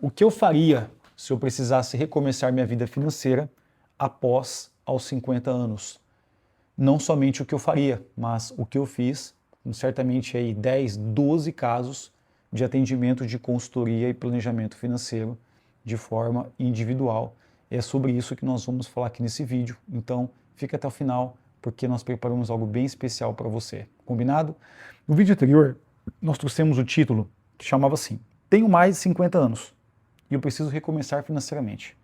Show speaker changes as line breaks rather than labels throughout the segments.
O que eu faria se eu precisasse recomeçar minha vida financeira após aos 50 anos? Não somente o que eu faria, mas o que eu fiz, certamente aí 10, 12 casos de atendimento de consultoria e planejamento financeiro de forma individual. É sobre isso que nós vamos falar aqui nesse vídeo. Então, fica até o final, porque nós preparamos algo bem especial para você. Combinado? No vídeo anterior, nós trouxemos o título que chamava assim: Tenho mais de 50 anos e eu preciso recomeçar financeiramente.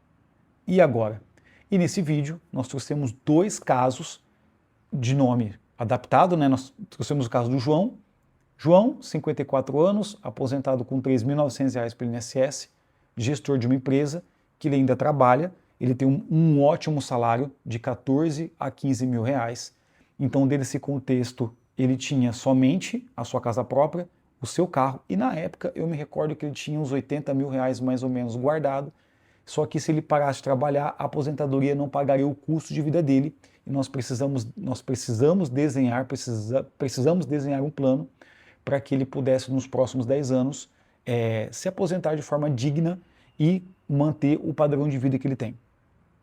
E agora? E nesse vídeo nós trouxemos dois casos de nome adaptado, né? Nós trouxemos o caso do João. João, 54 anos, aposentado com R$ 3.900 pelo INSS, gestor de uma empresa, que ele ainda trabalha, ele tem um ótimo salário de 14 a 15 mil reais. Então, desse contexto, ele tinha somente a sua casa própria, o seu carro, e na época eu me recordo que ele tinha uns 80 mil reais mais ou menos guardado, só que se ele parasse de trabalhar, a aposentadoria não pagaria o custo de vida dele, e nós precisamos desenhar um plano para que ele pudesse, nos próximos 10 anos, se aposentar de forma digna e manter o padrão de vida que ele tem.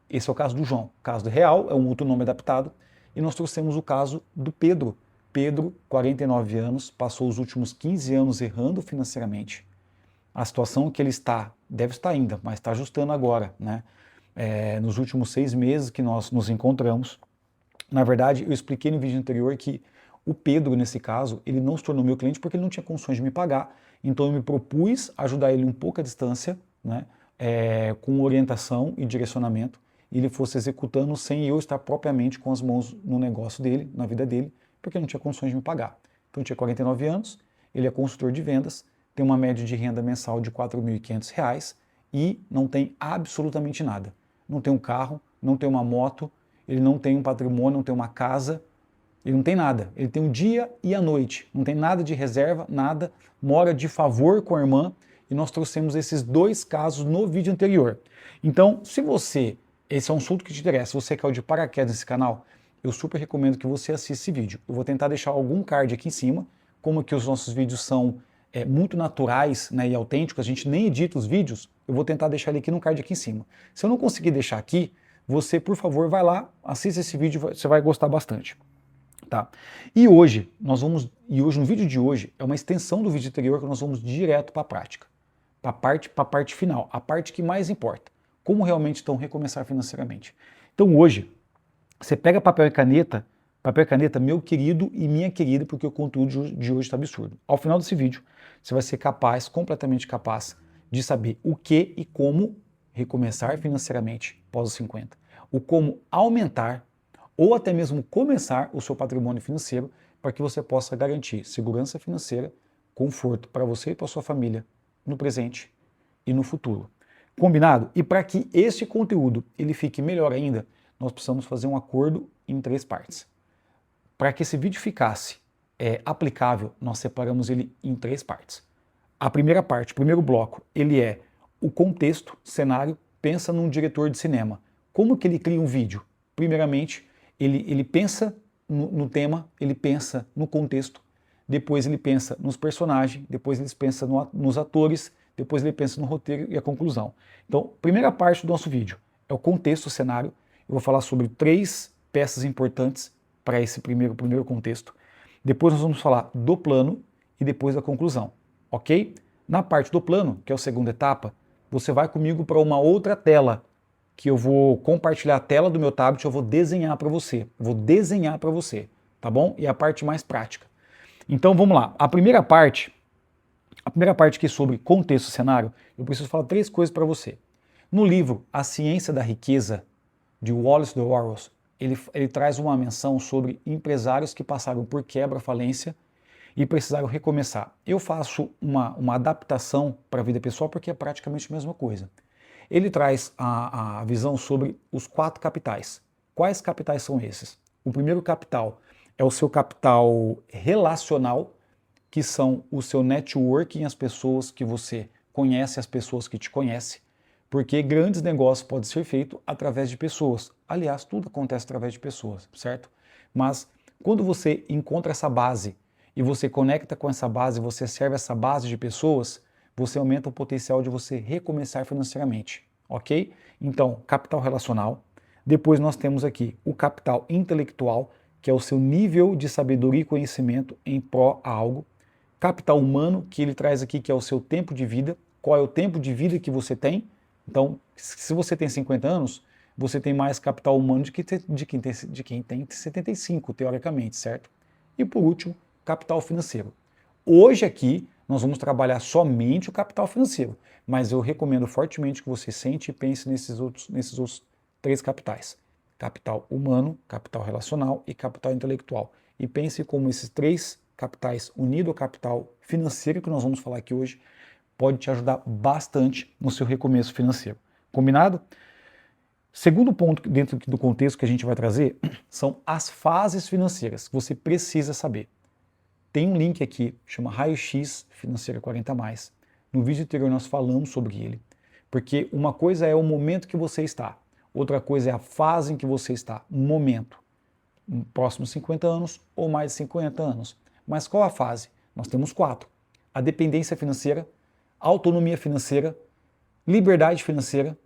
Esse é o caso do João. O caso do Real é um outro nome adaptado. E nós trouxemos o caso do Pedro. Pedro, 49 anos, passou os últimos 15 anos errando financeiramente. A situação que ele está, deve estar ainda, mas está ajustando agora, né? Nos últimos 6 meses que nós nos encontramos. Na verdade, eu expliquei no vídeo anterior que o Pedro, nesse caso, ele não se tornou meu cliente porque ele não tinha condições de me pagar. Então eu me propus ajudar ele um pouco à distância, né? Com orientação e direcionamento, e ele fosse executando sem eu estar propriamente com as mãos no negócio dele, na vida dele, porque ele não tinha condições de me pagar. Então eu tinha 49 anos, ele é consultor de vendas, tem uma média de renda mensal de R$ 4.500 e não tem absolutamente nada. Não tem um carro, não tem uma moto, ele não tem um patrimônio, não tem uma casa, ele não tem nada. Ele tem um dia e a noite, não tem nada de reserva, nada, mora de favor com a irmã, e nós trouxemos esses dois casos no vídeo anterior. Então, se esse é um assunto que te interessa, se você caiu de paraquedas nesse canal, eu super recomendo que você assista esse vídeo. Eu vou tentar deixar algum card aqui em cima, como que os nossos vídeos são muito naturais, né, e autênticos, a gente nem edita os vídeos, eu vou tentar deixar ele aqui no card aqui em cima. Se eu não conseguir deixar aqui, você, por favor, vai lá, assista esse vídeo, você vai gostar bastante. Tá? E hoje, no vídeo de hoje, é uma extensão do vídeo anterior que nós vamos direto para a prática, para a parte final, a parte que mais importa, como realmente então recomeçar financeiramente. Então hoje, você pega papel e caneta, meu querido e minha querida, porque o conteúdo de hoje está absurdo. Ao final desse vídeo, você vai ser capaz, completamente capaz, de saber o que e como recomeçar financeiramente pós os 50, o como aumentar ou até mesmo começar o seu patrimônio financeiro para que você possa garantir segurança financeira, conforto para você e para sua família no presente e no futuro. Combinado? E para que esse conteúdo ele fique melhor ainda, nós precisamos fazer um acordo em 3 partes. Para que esse vídeo ficasse aplicável, nós separamos ele em 3 partes. A primeira parte, o primeiro bloco, ele é o contexto, cenário. Pensa num diretor de cinema. Como que ele cria um vídeo? Primeiramente, ele pensa no tema, ele pensa no contexto, depois ele pensa nos personagens, depois ele pensa nos atores, depois ele pensa no roteiro e a conclusão. Então, primeira parte do nosso vídeo é o contexto, o cenário. Eu vou falar sobre 3 peças importantes para esse primeiro contexto. Depois nós vamos falar do plano e depois da conclusão, ok? Na parte do plano, que é a segunda etapa, você vai comigo para uma outra tela, que eu vou compartilhar a tela do meu tablet, eu vou desenhar para você. Tá bom? E a parte mais prática. Então vamos lá. A primeira parte aqui sobre contexto e cenário, eu preciso falar 3 coisas para você. No livro A Ciência da Riqueza, de Wallace de Wattles, ele traz uma menção sobre empresários que passaram por quebra, falência e precisaram recomeçar. Eu faço uma adaptação para a vida pessoal porque é praticamente a mesma coisa. Ele traz a visão sobre os 4 capitais. Quais capitais são esses? O primeiro capital é o seu capital relacional, que são o seu networking, as pessoas que você conhece, as pessoas que te conhecem, porque grandes negócios podem ser feitos através de pessoas. Aliás, tudo acontece através de pessoas, certo? Mas quando você encontra essa base e você conecta com essa base, você serve essa base de pessoas, você aumenta o potencial de você recomeçar financeiramente, ok? Então, capital relacional. Depois nós temos aqui o capital intelectual, que é o seu nível de sabedoria e conhecimento em pró a algo. Capital humano, que ele traz aqui, que é o seu tempo de vida. Qual é o tempo de vida que você tem? Então, se você tem 50 anos, você tem mais capital humano de quem tem 75, teoricamente, certo? E por último, capital financeiro. Hoje aqui, nós vamos trabalhar somente o capital financeiro, mas eu recomendo fortemente que você sente e pense nesses outros 3 capitais. Capital humano, capital relacional e capital intelectual. E pense como esses 3 capitais unidos ao capital financeiro que nós vamos falar aqui hoje pode te ajudar bastante no seu recomeço financeiro. Combinado? Segundo ponto dentro do contexto que a gente vai trazer são as fases financeiras que você precisa saber. Tem um link aqui, chama Raio-X Financeira 40+. No vídeo anterior nós falamos sobre ele, porque uma coisa é o momento que você está, outra coisa é a fase em que você está, um momento, próximos 50 anos ou mais de 50 anos. Mas qual a fase? Nós temos 4. A dependência financeira, autonomia financeira, liberdade financeira,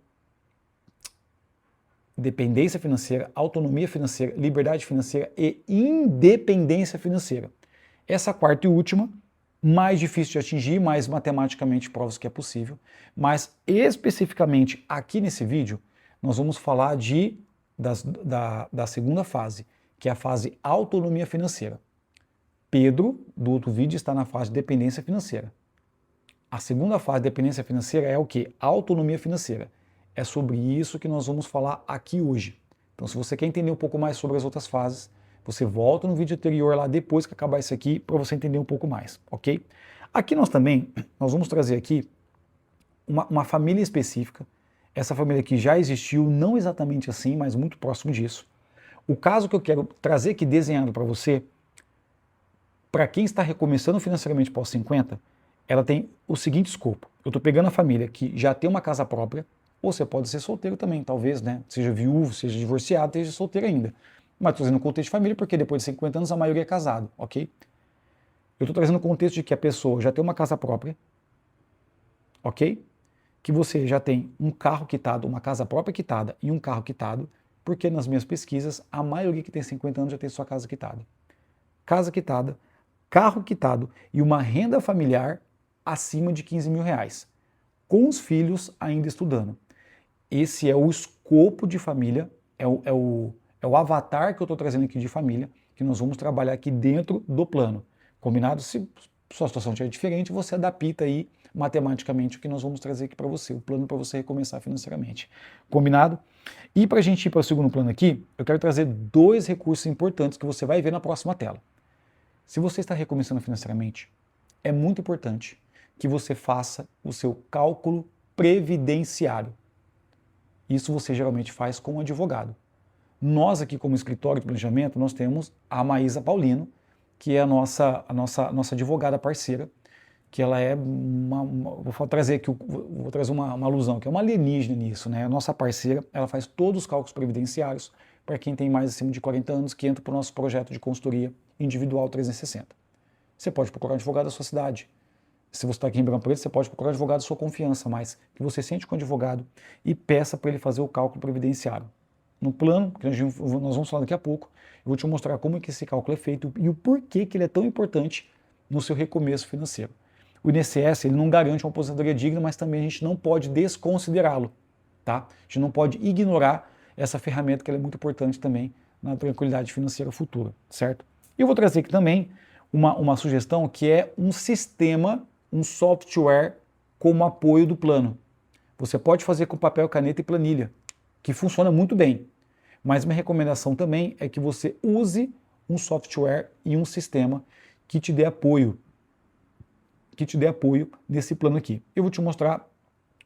dependência financeira, autonomia financeira, liberdade financeira e independência financeira. Essa quarta e última, mais difícil de atingir, mas matematicamente prova que é possível. Mas especificamente aqui nesse vídeo, nós vamos falar da segunda fase, que é a fase autonomia financeira. Pedro, do outro vídeo, está na fase de dependência financeira. A segunda fase de dependência financeira é o quê? Autonomia financeira. É sobre isso que nós vamos falar aqui hoje. Então, se você quer entender um pouco mais sobre as outras fases, você volta no vídeo anterior lá depois que acabar isso aqui para você entender um pouco mais, ok? Aqui nós vamos trazer aqui uma família específica. Essa família aqui já existiu, não exatamente assim, mas muito próximo disso. O caso que eu quero trazer aqui desenhado para você, para quem está recomeçando financeiramente pós 50, ela tem o seguinte escopo. Eu estou pegando a família que já tem uma casa própria, ou você pode ser solteiro também, talvez, né? Seja viúvo, seja divorciado, seja solteiro ainda. Mas estou trazendo o contexto de família porque depois de 50 anos a maioria é casado, ok? Eu estou trazendo o contexto de que a pessoa já tem uma casa própria, ok? Que você já tem um carro quitado, uma casa própria quitada e um carro quitado, porque nas minhas pesquisas a maioria que tem 50 anos já tem sua casa quitada. Casa quitada, carro quitado e uma renda familiar acima de 15 mil reais, com os filhos ainda estudando. Esse é o escopo de família, é o avatar que eu estou trazendo aqui de família, que nós vamos trabalhar aqui dentro do plano. Combinado? Se sua situação estiver diferente, você adapta aí matematicamente o que nós vamos trazer aqui para você, o plano para você recomeçar financeiramente. Combinado? E para a gente ir para o segundo plano aqui, eu quero trazer 2 recursos importantes que você vai ver na próxima tela. Se você está recomeçando financeiramente, é muito importante que você faça o seu cálculo previdenciário. Isso você geralmente faz com um advogado. Nós aqui como escritório de planejamento, nós temos a Maísa Paulino, que é a nossa advogada parceira, que ela é vou trazer uma alusão, que é uma alienígena nisso, né? A nossa parceira, ela faz todos os cálculos previdenciários para quem tem mais acima de 40 anos, que entra para o nosso projeto de consultoria individual 360. Você pode procurar um advogado da sua cidade. Se você está aqui em Ribeirão Preto, você pode procurar um advogado da sua confiança, mas que você sente com o advogado e peça para ele fazer o cálculo previdenciário. No plano, que nós vamos falar daqui a pouco, eu vou te mostrar como que esse cálculo é feito e o porquê que ele é tão importante no seu recomeço financeiro. O INSS ele não garante uma aposentadoria digna, mas também a gente não pode desconsiderá-lo, tá? A gente não pode ignorar essa ferramenta que ela é muito importante também na tranquilidade financeira futura, certo? E eu vou trazer aqui também uma sugestão que é um sistema, um software como apoio do plano. Você pode fazer com papel, caneta e planilha, que funciona muito bem. Mas minha recomendação também é que você use um software e um sistema que te dê apoio, nesse plano aqui. Eu vou te mostrar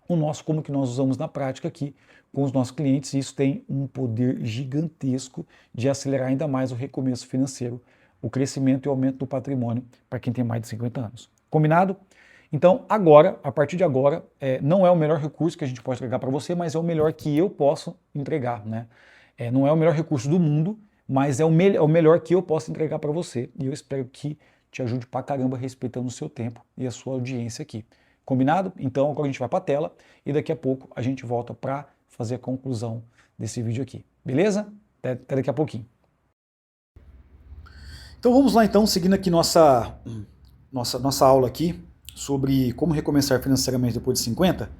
como que nós usamos na prática aqui com os nossos clientes, e isso tem um poder gigantesco de acelerar ainda mais o recomeço financeiro, o crescimento e o aumento do patrimônio para quem tem mais de 50 anos. Combinado? Então, agora, a partir de agora, não é o melhor recurso que a gente pode entregar para você, mas é o melhor que eu posso entregar, né? Não é o melhor recurso do mundo, mas é o melhor que eu posso entregar para você. E eu espero que te ajude pra caramba respeitando o seu tempo e a sua audiência aqui. Combinado? Então agora a gente vai para a tela e daqui a pouco a gente volta para fazer a conclusão desse vídeo aqui. Beleza? Até daqui a pouquinho. Então vamos lá então, seguindo aqui nossa aula aqui sobre como recomeçar financeiramente depois de 50.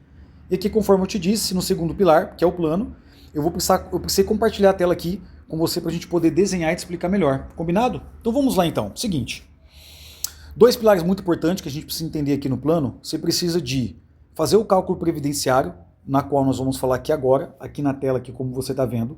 E aqui, conforme eu te disse, no segundo pilar, que é o plano, eu precisei compartilhar a tela aqui com você para a gente poder desenhar e te explicar melhor. Combinado? Então vamos lá então. Seguinte, 2 pilares muito importantes que a gente precisa entender aqui no plano. Você precisa de fazer o cálculo previdenciário, na qual nós vamos falar aqui agora, aqui na tela, aqui como você está vendo.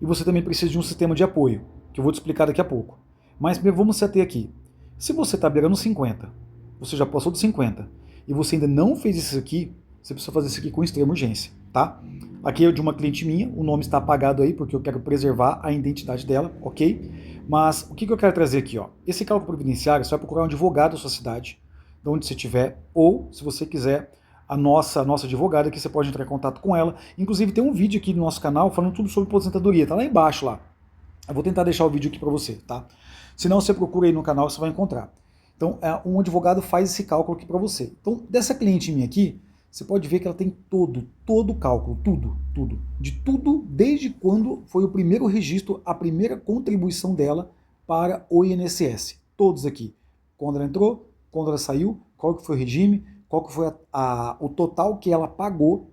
E você também precisa de um sistema de apoio, que eu vou te explicar daqui a pouco. Mas primeiro vamos se ater aqui. Se você está beirando 50, você já passou de 50, e você ainda não fez isso aqui, você precisa fazer isso aqui com extrema urgência, tá? Aqui é de uma cliente minha, o nome está apagado aí, porque eu quero preservar a identidade dela, ok? Mas o que eu quero trazer aqui, ó? Esse cálculo previdenciário, você vai procurar um advogado da sua cidade, de onde você estiver, ou, se você quiser, a nossa advogada, que você pode entrar em contato com ela. Inclusive tem um vídeo aqui no nosso canal falando tudo sobre aposentadoria, tá lá embaixo lá. Eu vou tentar deixar o vídeo aqui para você, tá? Se não, você procura aí no canal, você vai encontrar. Então, um advogado faz esse cálculo aqui para você. Então, dessa cliente minha aqui, você pode ver que ela tem todo o cálculo, tudo. De tudo, desde quando foi o primeiro registro, a primeira contribuição dela para o INSS. Todos aqui. Quando ela entrou, quando ela saiu, qual que foi o regime, qual que foi o total que ela pagou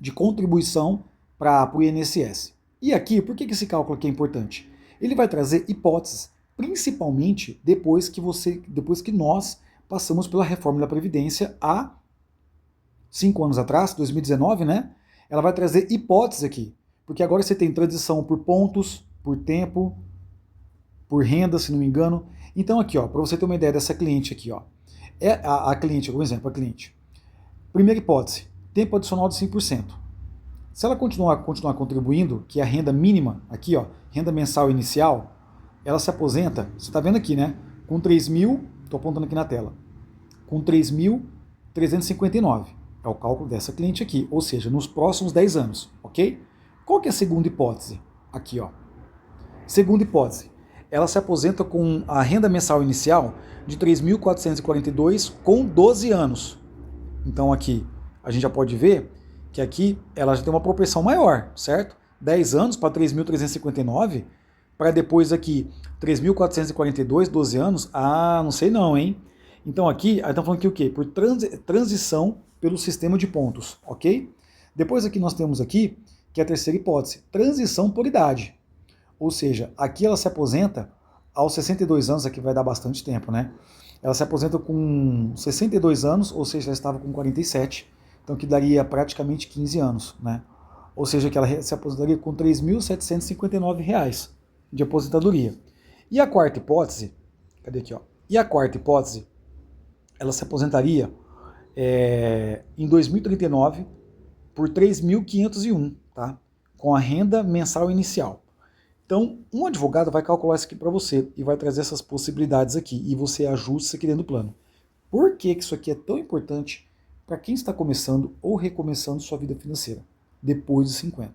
de contribuição para o INSS. E aqui, por que esse cálculo aqui é importante? Ele vai trazer hipóteses, principalmente depois que nós passamos pela reforma da Previdência há 5 anos atrás, 2019, né? Ela vai trazer hipóteses aqui, porque agora você tem transição por pontos, por tempo, por renda, se não me engano. Então aqui, ó, para você ter uma ideia dessa cliente aqui, ó, a cliente, por exemplo, a cliente. Primeira hipótese, tempo adicional de 100%. Se ela continuar contribuindo, que é a renda mínima, aqui, ó, renda mensal inicial, ela se aposenta, você está vendo aqui, né? Com 3.000, estou apontando aqui na tela, com 3.359. É o cálculo dessa cliente aqui, ou seja, nos próximos 10 anos, ok? Qual que é a segunda hipótese? Aqui, ó. Segunda hipótese, ela se aposenta com a renda mensal inicial de 3.442 com 12 anos. Então aqui a gente já pode ver que aqui ela já tem uma propensão maior, certo? 10 anos para 3.359, para depois aqui 3.442, 12 anos, não sei não, hein? Então aqui, estamos falando aqui o quê? Por transição pelo sistema de pontos, ok? Depois aqui nós temos aqui, que é a terceira hipótese, transição por idade. Ou seja, aqui ela se aposenta aos 62 anos, aqui vai dar bastante tempo, né? Ela se aposenta com 62 anos, ou seja, ela estava com 47, então que daria praticamente 15 anos, né? Ou seja, que ela se aposentaria com R$ 3.759 de aposentadoria. E a quarta hipótese, cadê aqui, ó? E a quarta hipótese, ela se aposentaria em 2039 por 3.501, tá? Com a renda mensal inicial. Então, um advogado vai calcular isso aqui para você e vai trazer essas possibilidades aqui e você ajusta isso aqui dentro do plano. Por que isso aqui é tão importante para quem está começando ou recomeçando sua vida financeira depois de 50?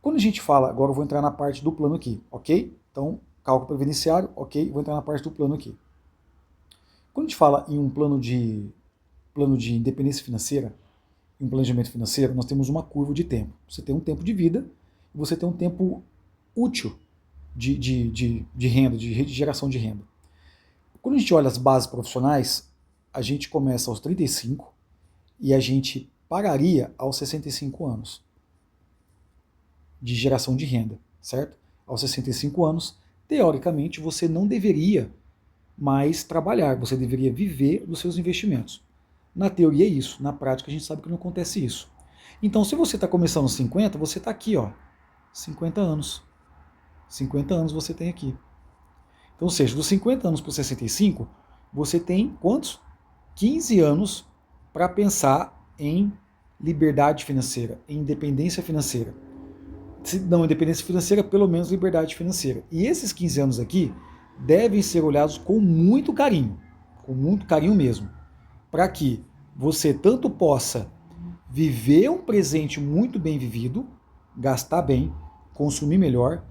Quando a gente fala, agora eu vou entrar na parte do plano aqui, ok? Então, cálculo previdenciário, ok? Vou entrar na parte do plano aqui. Quando a gente fala em um plano de independência financeira, em um planejamento financeiro, nós temos uma curva de tempo. Você tem um tempo de vida e você tem um tempo útil de renda, de geração de renda. Quando a gente olha as bases profissionais, a gente começa aos 35 e a gente pararia aos 65 anos de geração de renda, certo? Aos 65 anos, teoricamente, você não deveria mais trabalhar, você deveria viver dos seus investimentos. Na teoria é isso, na prática a gente sabe que não acontece isso. Então, se você está começando aos 50, você está aqui, ó, 50 anos. 50 anos você tem aqui. Então, ou seja, dos 50 anos para os 65, você tem quantos? 15 anos para pensar em liberdade financeira, em independência financeira. Se não independência financeira, pelo menos liberdade financeira. E esses 15 anos aqui devem ser olhados com muito carinho mesmo, para que você tanto possa viver um presente muito bem vivido, gastar bem, consumir melhor,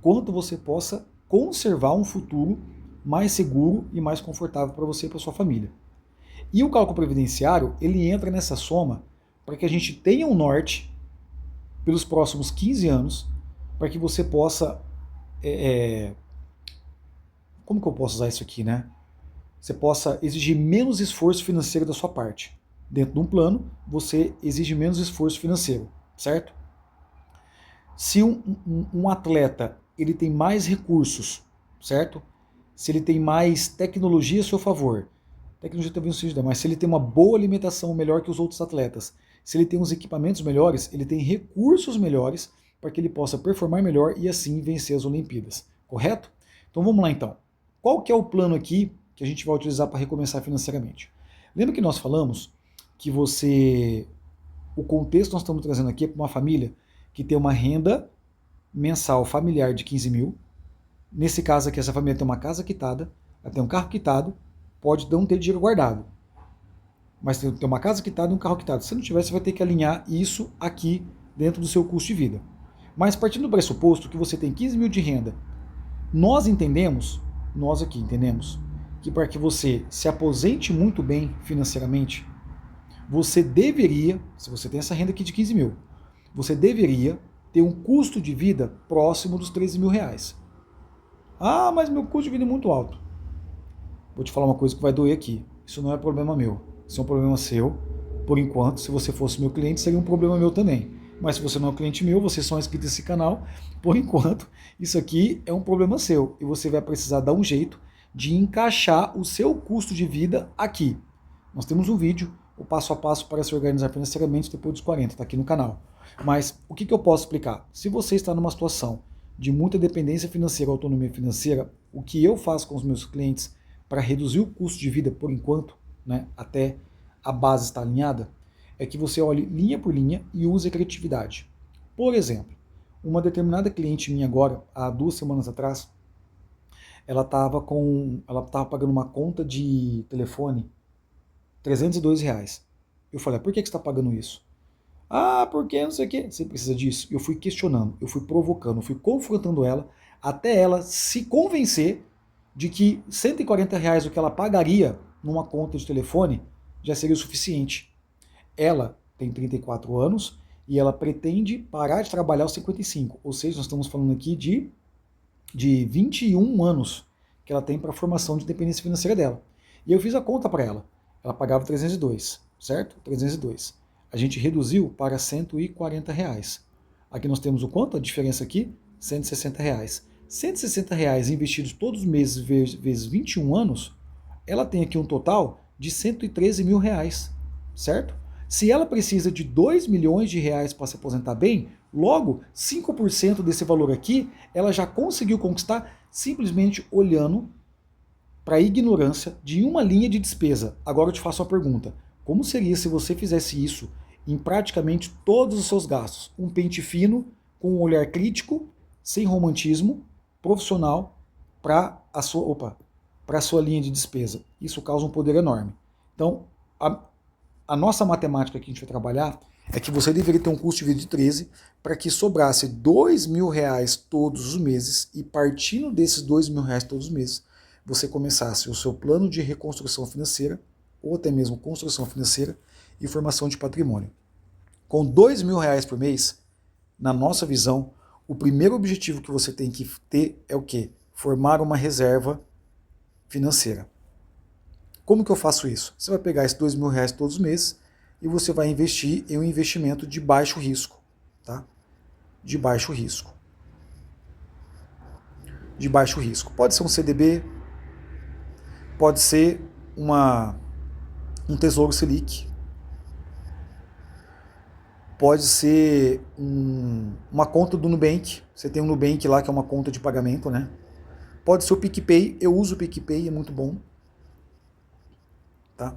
quanto você possa conservar um futuro mais seguro e mais confortável para você e para sua família. E o cálculo previdenciário, ele entra nessa soma para que a gente tenha um norte pelos próximos 15 anos, para que você possa... como que eu posso usar isso aqui, né? Você possa exigir menos esforço financeiro da sua parte. Dentro de um plano, você exige menos esforço financeiro, certo? Se um atleta ele tem mais recursos, certo? Se ele tem mais tecnologia a seu favor, tecnologia talvez não seja, mas se ele tem uma boa alimentação melhor que os outros atletas, se ele tem uns equipamentos melhores, ele tem recursos melhores para que ele possa performar melhor e assim vencer as Olimpíadas, correto? Então vamos lá então. Qual que é o plano aqui que a gente vai utilizar para recomeçar financeiramente? Lembra que nós falamos que o contexto que nós estamos trazendo aqui é para uma família que tem uma renda mensal familiar de 15 mil. Nesse caso aqui, essa família tem uma casa quitada, ela tem um carro quitado, pode não ter dinheiro guardado, mas tem uma casa quitada e um carro quitado. Se não tiver, você vai ter que alinhar isso aqui dentro do seu custo de vida. Mas partindo do pressuposto que você tem 15 mil de renda, nós aqui entendemos, que para que você se aposente muito bem financeiramente, você deveria, se você tem essa renda aqui de 15 mil, você deveria ter um custo de vida próximo dos 13 mil reais. Ah, mas meu custo de vida é muito alto. Vou te falar uma coisa que vai doer aqui. Isso não é problema meu. Isso é um problema seu. Por enquanto, se você fosse meu cliente, seria um problema meu também. Mas se você não é um cliente meu, você só é inscrito nesse canal, por enquanto, isso aqui é um problema seu. E você vai precisar dar um jeito de encaixar o seu custo de vida aqui. Nós temos um vídeo, o passo a passo para se organizar financeiramente depois dos 40, está aqui no canal. Mas o que eu posso explicar? Se você está numa situação de muita dependência financeira, autonomia financeira, o que eu faço com os meus clientes para reduzir o custo de vida por enquanto, né, até a base estar alinhada, é que você olhe linha por linha e use a criatividade. Por exemplo, uma determinada cliente minha agora, há 2 semanas atrás, ela estava pagando uma conta de telefone R$ 302. Eu falei, por que você está pagando isso? Ah, porque não sei o que. Você precisa disso? Eu fui questionando, eu fui provocando, eu fui confrontando ela, até ela se convencer de que R$ 140 o que ela pagaria numa conta de telefone já seria o suficiente. Ela tem 34 anos e ela pretende parar de trabalhar aos 55. Ou seja, nós estamos falando aqui de 21 anos que ela tem para a formação de independência financeira dela. E eu fiz a conta para ela. Ela pagava 302, certo? 302. A gente reduziu para R$ 140. Aqui nós temos o quanto? A diferença aqui? R$ 160. R$ 160 investidos todos os meses vezes 21 anos, ela tem aqui um total de R$ 113 mil, certo? Se ela precisa de R$ 2 milhões para se aposentar bem, logo 5% desse valor aqui, ela já conseguiu conquistar simplesmente olhando para a ignorância de uma linha de despesa. Agora eu te faço uma pergunta. Como seria se você fizesse isso em praticamente todos os seus gastos? Um pente fino, com um olhar crítico, sem romantismo, profissional, para a sua linha de despesa. Isso causa um poder enorme. Então, a nossa matemática que a gente vai trabalhar é que você deveria ter um custo de vida de 13 para que sobrasse R$ 2 mil todos os meses e partindo desses R$ 2 mil todos os meses, você começasse o seu plano de reconstrução financeira ou até mesmo construção financeira e formação de patrimônio. Com R$ 2 mil por mês, na nossa visão, o primeiro objetivo que você tem que ter é o quê? Formar uma reserva financeira. Como que eu faço isso? Você vai pegar esses R$ 2 mil todos os meses e você vai investir em um investimento de baixo risco, tá? De baixo risco. De baixo risco. Pode ser um CDB, pode ser um Tesouro Selic, pode ser uma conta do Nubank, você tem um Nubank lá que é uma conta de pagamento, né? Pode ser o PicPay, eu uso o PicPay, é muito bom. Tá?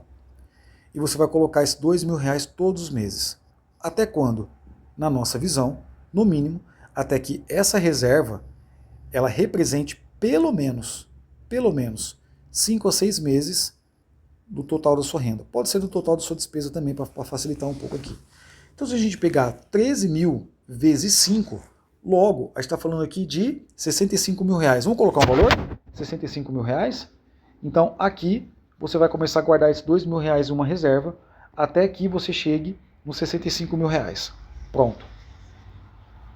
E você vai colocar esses R$ 2 mil todos os meses. Até quando? Na nossa visão, no mínimo, até que essa reserva ela represente pelo menos 5 a 6 meses do total da sua renda. Pode ser do total da sua despesa também, para facilitar um pouco aqui. Então, se a gente pegar 13 mil vezes 5, logo, a gente está falando aqui de R$ 65 mil. Vamos colocar um valor? R$ 65 mil. Então, aqui, você vai começar a guardar esses R$2.000 em uma reserva até que você chegue nos R$65.000. Pronto.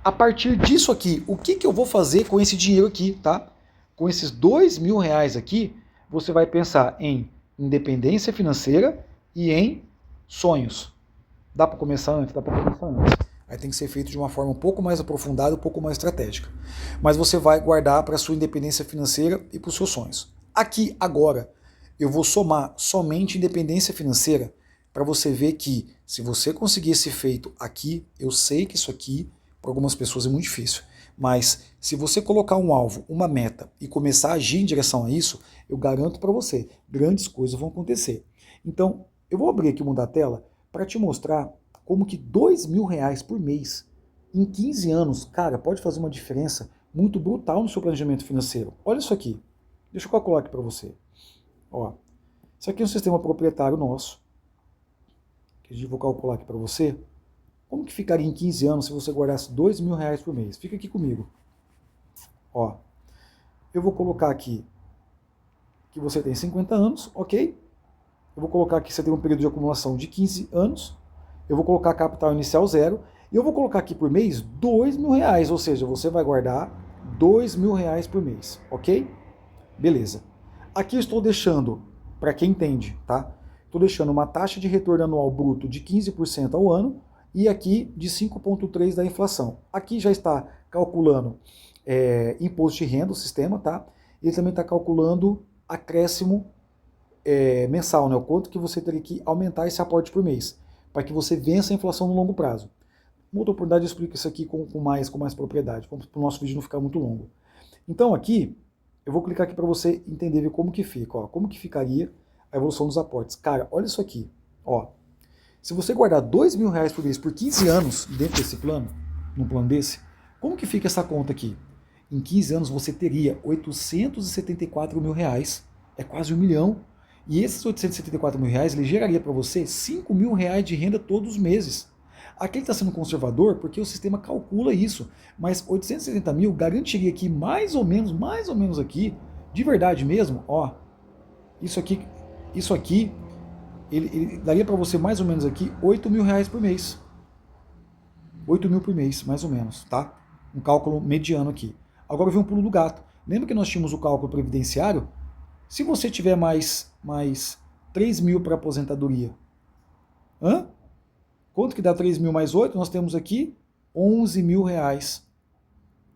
A partir disso aqui, o que eu vou fazer com esse dinheiro aqui, tá? Com esses R$2.000 aqui, você vai pensar em independência financeira e em sonhos. Dá para começar antes? Dá para começar antes. Aí tem que ser feito de uma forma um pouco mais aprofundada, um pouco mais estratégica. Mas você vai guardar para a sua independência financeira e para os seus sonhos. Aqui, agora, eu vou somar somente independência financeira para você ver que se você conseguir esse feito aqui, eu sei que isso aqui para algumas pessoas é muito difícil, mas se você colocar um alvo, uma meta e começar a agir em direção a isso, eu garanto para você, grandes coisas vão acontecer. Então, eu vou abrir aqui o Mundo da Tela para te mostrar como que R$2.000 por mês, em 15 anos, cara, pode fazer uma diferença muito brutal no seu planejamento financeiro. Olha isso aqui, deixa eu calcular aqui para você. Ó, isso aqui é um sistema proprietário nosso, que eu vou calcular aqui para você. Como que ficaria em 15 anos se você guardasse R$2.000 por mês? Fica aqui comigo. Ó, eu vou colocar aqui que você tem 50 anos, ok? Eu vou colocar aqui que você tem um período de acumulação de 15 anos. Eu vou colocar capital inicial 0. E eu vou colocar aqui por mês R$2.000, ou seja, você vai guardar R$2.000 por mês, ok? Beleza. Aqui eu estou deixando, para quem entende, tá? Estou deixando uma taxa de retorno anual bruto de 15% ao ano, e aqui de 5,3% da inflação. Aqui já está calculando imposto de renda, o sistema, tá? Ele também está calculando acréscimo mensal, né? O quanto que você teria que aumentar esse aporte por mês, para que você vença a inflação no longo prazo. Uma outra oportunidade eu explico isso aqui com mais propriedade, para o nosso vídeo não ficar muito longo. Então aqui, eu vou clicar aqui para você entender ver como que fica, ó, como que ficaria a evolução dos aportes. Cara, olha isso aqui, ó. Se você guardar R$2.000 por mês por 15 anos dentro desse plano, num plano desse, como que fica essa conta aqui? Em 15 anos você teria R$874.000, é quase R$1 milhão, e esses R$874.000 ele geraria para você R$5.000 de renda todos os meses. Aqui ele está sendo conservador porque o sistema calcula isso, mas 870 mil garantiria aqui mais ou menos aqui, de verdade mesmo, ó, isso aqui ele daria para você mais ou menos aqui R$8.000 por mês. 8 mil por mês, mais ou menos, tá? Um cálculo mediano aqui. Agora vem um pulo do gato. Lembra que nós tínhamos o cálculo previdenciário? Se você tiver mais 3 mil para aposentadoria, quanto que dá 3 mil mais 8? Nós temos aqui R$11.000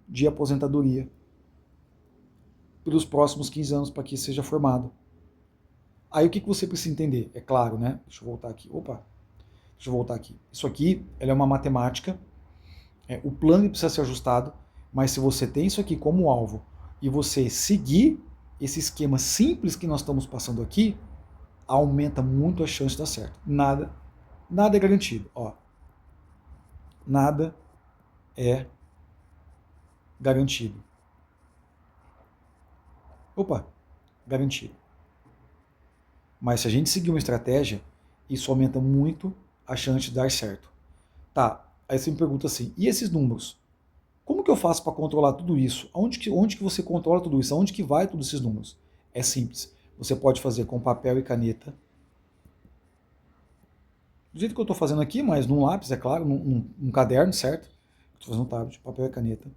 de aposentadoria pelos próximos 15 anos para que seja formado. Aí o que você precisa entender? É claro, né? Deixa eu voltar aqui. Isso aqui ela é uma matemática. O plano precisa ser ajustado, mas se você tem isso aqui como alvo e você seguir esse esquema simples que nós estamos passando aqui, aumenta muito a chance de dar certo. Nada é garantido. Ó. Nada é garantido. Garantido. Mas se a gente seguir uma estratégia, isso aumenta muito a chance de dar certo. Tá, aí você me pergunta assim, e esses números? Como que eu faço para controlar tudo isso? Onde que você controla tudo isso? Aonde que vai todos esses números? É simples. Você pode fazer com papel e caneta. Do jeito que eu estou fazendo aqui, mas num lápis, é claro, num caderno, certo? Estou fazendo um tablet, papel e caneta.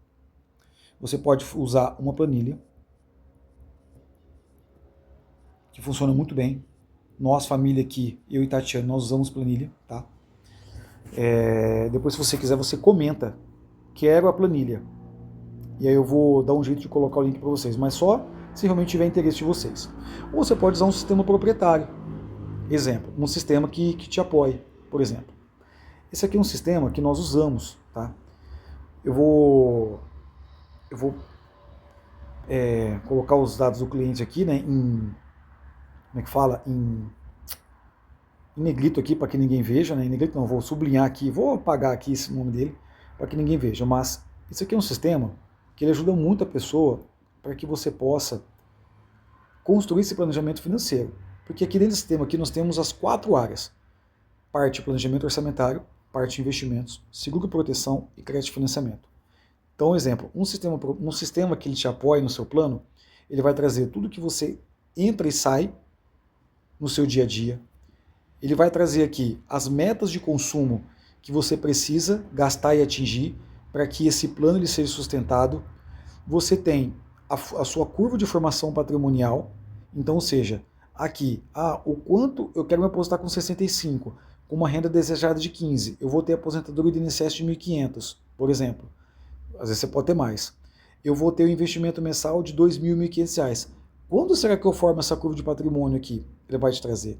Você pode usar uma planilha, que funciona muito bem. Nós, família aqui, eu e Tatiana, nós usamos planilha, tá? Depois, se você quiser, você comenta, quero a planilha. E aí eu vou dar um jeito de colocar o link para vocês, mas só se realmente tiver interesse de vocês. Ou você pode usar um sistema proprietário. Exemplo, um sistema que te apoie, por exemplo. Esse aqui é um sistema que nós usamos, tá? Eu vou colocar os dados do cliente aqui, né, como é que fala? Em negrito aqui, para que ninguém veja, né? Em negrito não, vou sublinhar aqui, vou apagar aqui esse nome dele, para que ninguém veja, mas isso aqui é um sistema que ele ajuda muito a pessoa para que você possa construir esse planejamento financeiro. Porque aqui dentro desse sistema aqui nós temos as 4 áreas. Parte planejamento orçamentário, parte investimentos, seguro e proteção e crédito e financiamento. Então, exemplo, um sistema que ele te apoia no seu plano, ele vai trazer tudo que você entra e sai no seu dia a dia. Ele vai trazer aqui as metas de consumo que você precisa gastar e atingir para que esse plano ele seja sustentado. Você tem a sua curva de formação patrimonial, então, ou seja, aqui, o quanto eu quero me aposentar com 65, com uma renda desejada de 15, eu vou ter aposentadoria do INSS de 1.500, por exemplo. Às vezes você pode ter mais. Eu vou ter um investimento mensal de R$ 2.000, R$ 1.500. Quando será que eu formo essa curva de patrimônio aqui? Ele vai te trazer.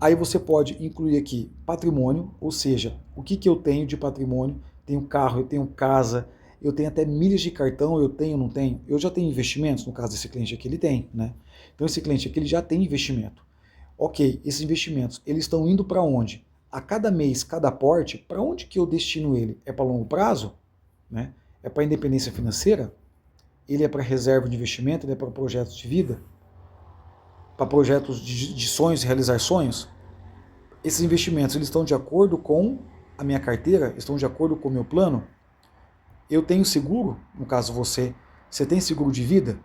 Aí você pode incluir aqui patrimônio, ou seja, o que eu tenho de patrimônio? Tenho carro, eu tenho casa, eu tenho até milhas de cartão, eu tenho, não tenho? Eu já tenho investimentos, no caso desse cliente aqui, ele tem, né? Então esse cliente aqui, ele já tem investimento. Ok, esses investimentos, eles estão indo para onde? A cada mês, cada aporte, para onde que eu destino ele? É para longo prazo? Né? É para independência financeira? Ele é para reserva de investimento? Ele é para projetos de vida? Para projetos de sonhos, realizar sonhos? Esses investimentos, eles estão de acordo com a minha carteira? Estão de acordo com o meu plano? Eu tenho seguro? No caso você tem seguro de vida?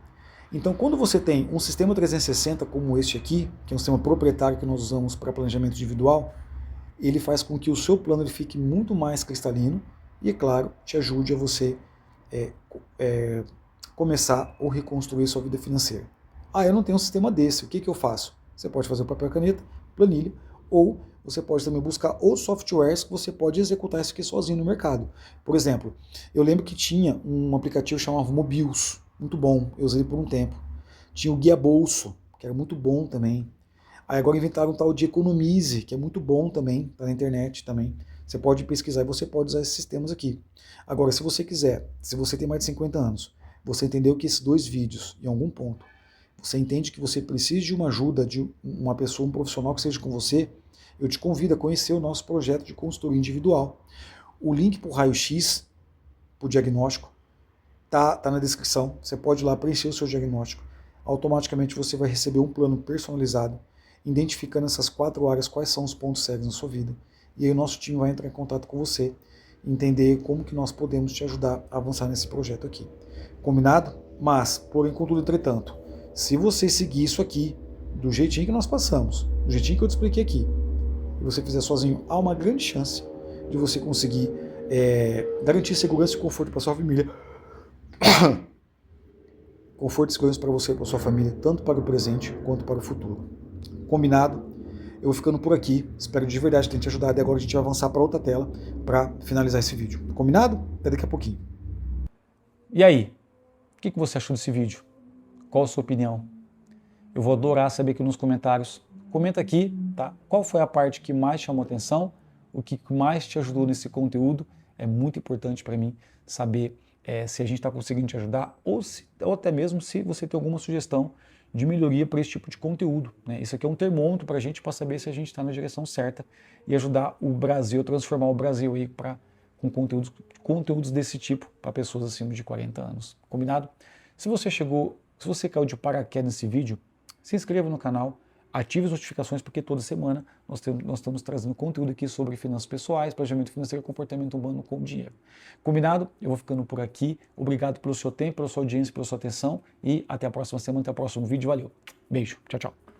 Então, quando você tem um sistema 360 como este aqui, que é um sistema proprietário que nós usamos para planejamento individual, ele faz com que o seu plano ele fique muito mais cristalino e, é claro, te ajude a você começar ou reconstruir sua vida financeira. Eu não tenho um sistema desse, o que eu faço? Você pode fazer o papel e caneta, planilha, ou você pode também buscar os softwares que você pode executar isso aqui sozinho no mercado. Por exemplo, eu lembro que tinha um aplicativo chamado Mobius, muito bom, eu usei por um tempo. Tinha o Guia Bolso, que era muito bom também. Aí agora inventaram um tal de Economize, que é muito bom também, tá na internet também. Você pode pesquisar e você pode usar esses sistemas aqui. Agora, se você quiser, se você tem mais de 50 anos, você entendeu que esses 2 vídeos, em algum ponto, você entende que você precisa de uma ajuda de uma pessoa, um profissional que seja com você, eu te convido a conhecer o nosso projeto de consultoria individual. O link para o raio-x, para o diagnóstico, tá na descrição. Você pode ir lá preencher o seu diagnóstico. Automaticamente você vai receber um plano personalizado, identificando essas 4 áreas, quais são os pontos cegos na sua vida. E aí o nosso time vai entrar em contato com você, entender como que nós podemos te ajudar a avançar nesse projeto aqui. Combinado? Mas, porém, contudo, entretanto, se você seguir isso aqui, do jeitinho que nós passamos, do jeitinho que eu te expliquei aqui, e você fizer sozinho, há uma grande chance de você conseguir garantir segurança e conforto para sua família. Conforto e segurança para você e para sua família, tanto para o presente quanto para o futuro. Combinado? Eu vou ficando por aqui, espero de verdade ter te ajudado e agora a gente vai avançar para outra tela para finalizar esse vídeo. Combinado? Até daqui a pouquinho. E aí? O que você achou desse vídeo? Qual a sua opinião? Eu vou adorar saber aqui nos comentários. Comenta aqui, tá? Qual foi a parte que mais chamou atenção? O que mais te ajudou nesse conteúdo? É muito importante para mim saber se a gente está conseguindo te ajudar ou até mesmo se você tem alguma sugestão de melhoria para esse tipo de conteúdo, né? Isso aqui é um termômetro para a gente saber se a gente está na direção certa e ajudar o Brasil, transformar o Brasil aí com conteúdos desse tipo para pessoas acima de 40 anos. Combinado? Se você caiu de paraquedas nesse vídeo, se inscreva no canal, ative as notificações, porque toda semana nós estamos trazendo conteúdo aqui sobre finanças pessoais, planejamento financeiro e comportamento humano com dinheiro. Combinado? Eu vou ficando por aqui. Obrigado pelo seu tempo, pela sua audiência, pela sua atenção e até a próxima semana, até o próximo vídeo. Valeu. Beijo. Tchau, tchau.